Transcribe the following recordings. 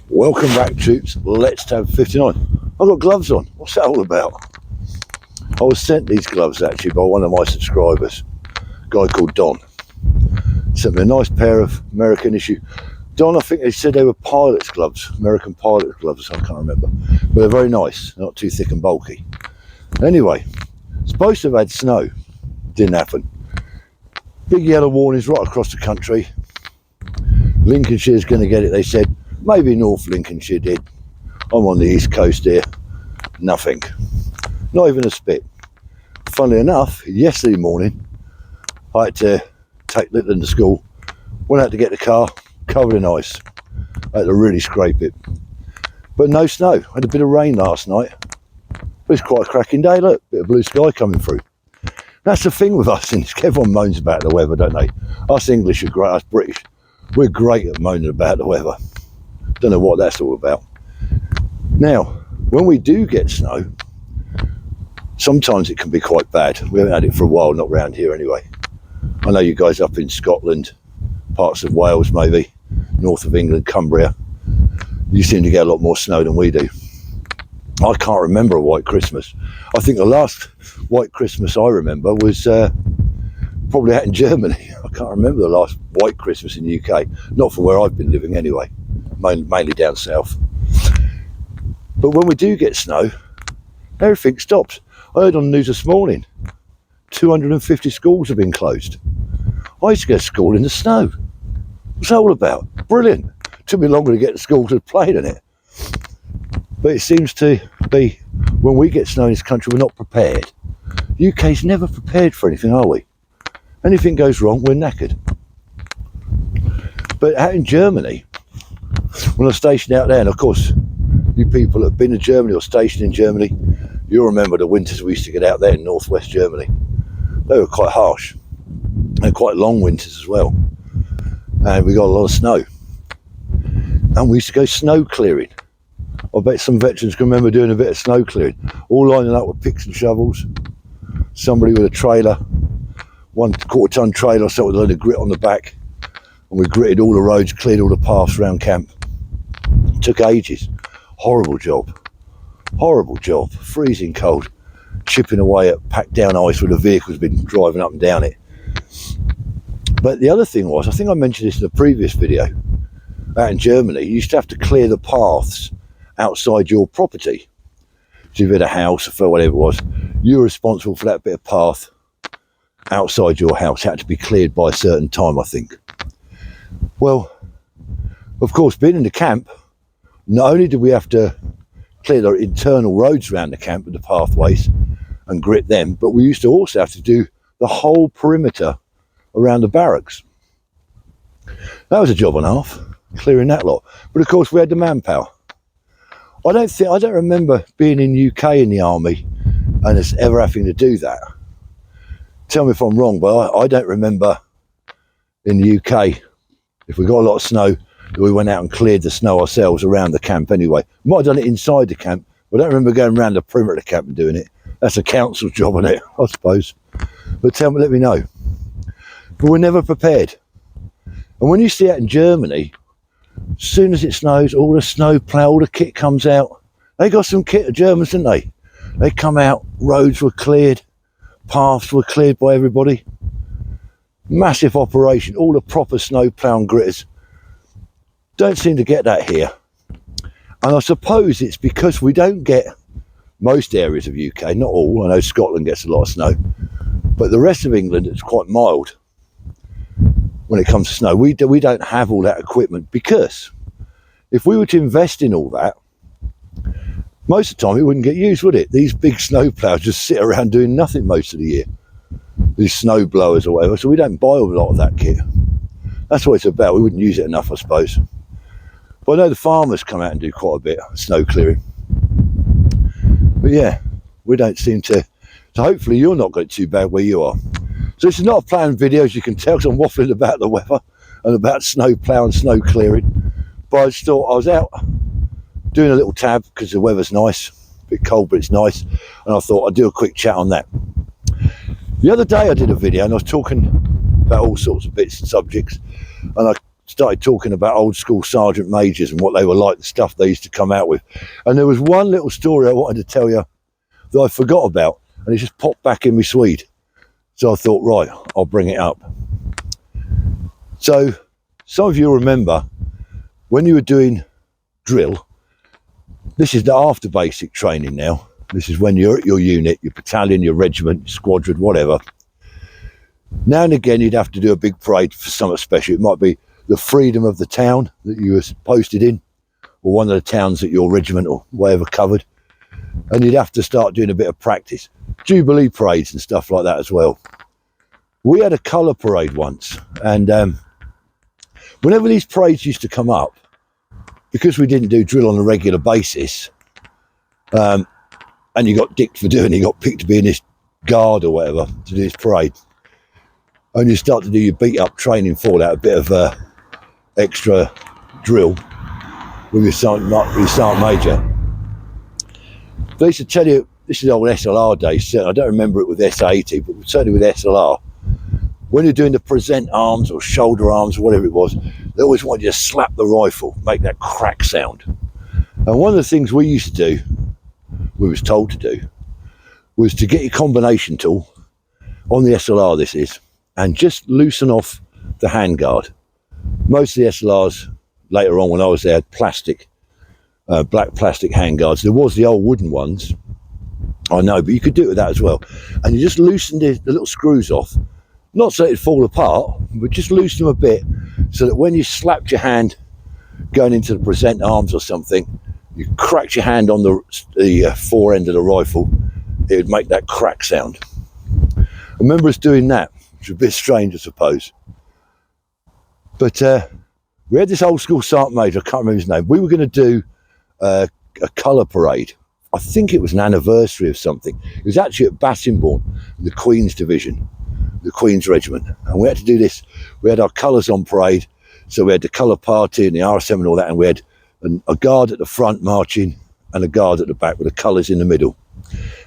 Welcome back, troops. Let's Tab 59. I've got gloves on. What's that all about? I was sent these gloves actually by one of my subscribers, a guy called Don. Sent me a nice pair of American issue. Don, I think they said they were pilot's gloves, American pilot's gloves, I can't remember. But they're very nice, not too thick and bulky. Anyway, supposed to have had snow. Didn't happen. Big yellow warnings right across the country. Lincolnshire's going to get it, they said. Maybe North Lincolnshire did. I'm on the east coast here. Nothing. Not even a spit. Funnily enough, yesterday morning, I had to take Lytton to school. Went out to get the car, covered in ice. I had to really scrape it. But no snow. Had a bit of rain last night. It was quite a cracking day, look. Bit of blue sky coming through. That's the thing with us, everyone moans about the weather, don't they? Us English are great, us British. We're great at moaning about the weather. Don't know what that's all about. Now, when we do get snow, sometimes it can be quite bad. We haven't had it for a while, not round here anyway. I know you guys up in Scotland, parts of Wales maybe, north of England, Cumbria, you seem to get a lot more snow than we do. I can't remember a white Christmas. I think the last white Christmas I remember was probably out in Germany. I can't remember the last white Christmas in the UK. Not for where I've been living anyway, mainly down south. But when we do get snow, everything stops. I heard on the news this morning, 250 schools have been closed. I used to go to school in the snow. What's that all about? Brilliant. Took me longer to get to school to play than it. But it seems to be, when we get snow in this country, we're not prepared. UK's never prepared for anything, are we? Anything goes wrong, we're knackered. But out in Germany, when I was stationed out there, and of course, you people that have been to Germany or stationed in Germany, you'll remember the winters we used to get out there in northwest Germany. They were quite harsh, and quite long winters as well. And we got a lot of snow. And we used to go snow clearing. I bet some veterans can remember doing a bit of snow clearing, all lining up with picks and shovels, somebody with a trailer, 1/4 ton trailer or so with a load of grit on the back, and we gritted all the roads, cleared all the paths around camp. It took ages. Horrible job, freezing cold, chipping away at packed down ice where the vehicle's been driving up and down it. But the other thing was, I think I mentioned this in a previous video, out in Germany, you used to have to clear the paths outside your property. So if you had a house or whatever it was, you were responsible for that bit of path outside your house. It had to be cleared by a certain time, I think. Well, of course, being in the camp, not only did we have to clear the internal roads around the camp with the pathways and grit them, but we used to also have to do the whole perimeter around the barracks. That was a job and a half, clearing that lot. But of course, we had the manpower. I don't remember being in UK in the army and us ever having to do that. Tell me if I'm wrong, but I don't remember in the UK, if we got a lot of snow, we went out and cleared the snow ourselves around the camp anyway. We might have done it inside the camp, but I don't remember going around the perimeter of the camp and doing it. That's a council job, isn't it, I suppose. But let me know. But we're never prepared. And when you see that in Germany, as soon as it snows, all the snow plough, all the kit comes out. They got some kit, the Germans, didn't they? They come out, roads were cleared, paths were cleared by everybody. Massive operation, all the proper snow plough and gritters. Don't seem to get that here. And I suppose it's because we don't get most areas of UK, not all. I know Scotland gets a lot of snow, but the rest of England, it's quite mild when it comes to snow. We don't have all that equipment, because if we were to invest in all that, most of the time it wouldn't get used, would it? These big snow ploughs just sit around doing nothing most of the year. These snow blowers or whatever, so we don't buy a lot of that kit. That's what it's about. We wouldn't use it enough, I suppose. But I know the farmers come out and do quite a bit of snow clearing. But yeah, we don't seem to. So hopefully you're not going too bad where you are. So this is not a planned video, as you can tell, because I'm waffling about the weather and about snow plough and snow clearing. But I just thought I was out doing a little tab because the weather's nice, a bit cold, but it's nice. And I thought I'd do a quick chat on that. The other day I did a video and I was talking about all sorts of bits and subjects, and I started talking about old school sergeant majors and what they were like, the stuff they used to come out with. And there was one little story I wanted to tell you that I forgot about, and it just popped back in my Swede. So I thought, right, I'll bring it up. So some of you remember when you were doing drill, this is the after basic training now. This is when you're at your unit, your battalion, your regiment, your squadron, whatever. Now and again, you'd have to do a big parade for something special. It might be the freedom of the town that you were posted in, or one of the towns that your regiment or whatever covered. And you'd have to start doing a bit of practice. Jubilee parades and stuff like that as well. We had a colour parade once, and whenever these parades used to come up, because we didn't do drill on a regular basis, and you got dicked for doing it, you got picked to be in this guard or whatever to do this parade, and you start to do your beat up training for that, a bit of extra drill with your sergeant major. They used to tell you, this is old SLR days, I don't remember it with SA80, but certainly with SLR, when you're doing the present arms or shoulder arms or whatever it was, they always wanted you to slap the rifle, make that crack sound. And one of the things we used to do, we was told to do, was to get your combination tool on the SLR, this is, and just loosen off the handguard. Most of the SLRs later on when I was there had plastic, black plastic handguards. There was the old wooden ones, I know, but you could do it with that as well. And you just loosened the little screws off, not so it'd fall apart, but just loosen them a bit so that when you slapped your hand going into the present arms or something, you cracked your hand on the fore end of the rifle, it would make that crack sound. I remember us doing that, which was a bit strange, I suppose. But we had this old school sergeant major, I can't remember his name. We were going to do a colour parade. I think it was an anniversary of something. It was actually at Bassingbourn, the Queen's Division, the Queen's Regiment. And we had to do this. We had our colours on parade. So we had the colour party and the RSM and all that. And we had a guard at the front marching and a guard at the back with the colours in the middle.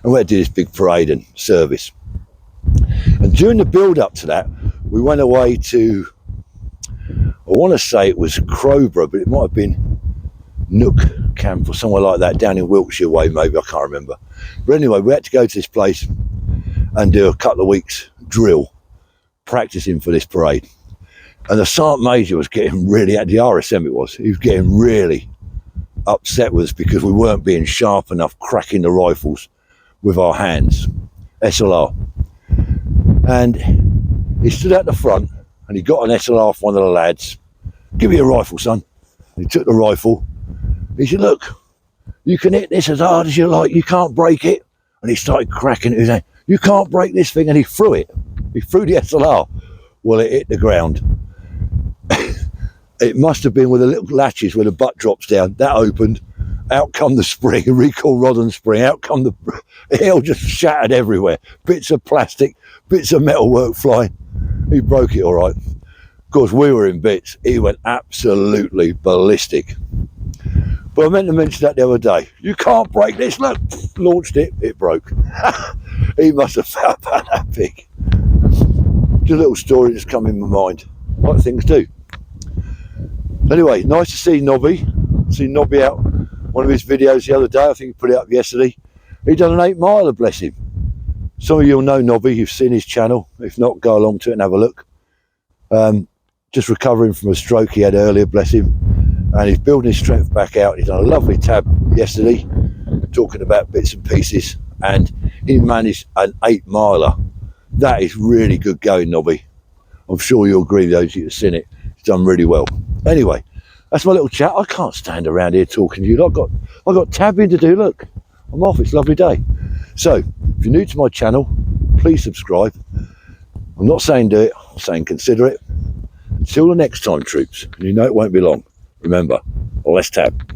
And we had to do this big parade and service. And during the build up to that, we went away to, I want to say it was Crowborough, but it might have been Nook Camp or somewhere like that, down in Wiltshire way, maybe, I can't remember. But anyway, we had to go to this place and do a couple of weeks drill, practicing for this parade. And the sergeant major was getting really, at the RSM it was, he was getting really upset with us because we weren't being sharp enough cracking the rifles with our hands, SLR. And he stood at the front and he got an SLR off one of the lads. "Give me a rifle, son." And he took the rifle. He said, "Look, you can hit this as hard as you like, you can't break it." And he started cracking it. He said, "You can't break this thing." And he threw it. He threw the SLR. Well, it hit the ground. It must have been with the little latches where the butt drops down. That opened. Out come the spring, recoil rod and spring. Out come the... It all just shattered everywhere. Bits of plastic, bits of metalwork flying. He broke it all right. Of course, we were in bits. He went absolutely ballistic. But I meant to mention that the other day. "You can't break this." Look, launched it, it broke. He must have felt about that big. Just a little story just come in my mind, like things do. Anyway, nice to see Nobby. See Nobby out one of his videos the other day. I think he put it up yesterday. He done an 8 miler, bless him. Some of you will know Nobby, you've seen his channel. If not, go along to it and have a look. Just recovering from a stroke he had earlier, bless him. And he's building his strength back out. He's done a lovely tab yesterday, talking about bits and pieces. And he managed an 8 miler. That is really good going, Nobby. I'm sure you'll agree, those of you who've seen it. He's done really well. Anyway, that's my little chat. I can't stand around here talking to you. I've got tabbing to do. Look, I'm off. It's a lovely day. So, if you're new to my channel, please subscribe. I'm not saying do it. I'm saying consider it. Until the next time, troops. And you know it won't be long. Remember, let's tab.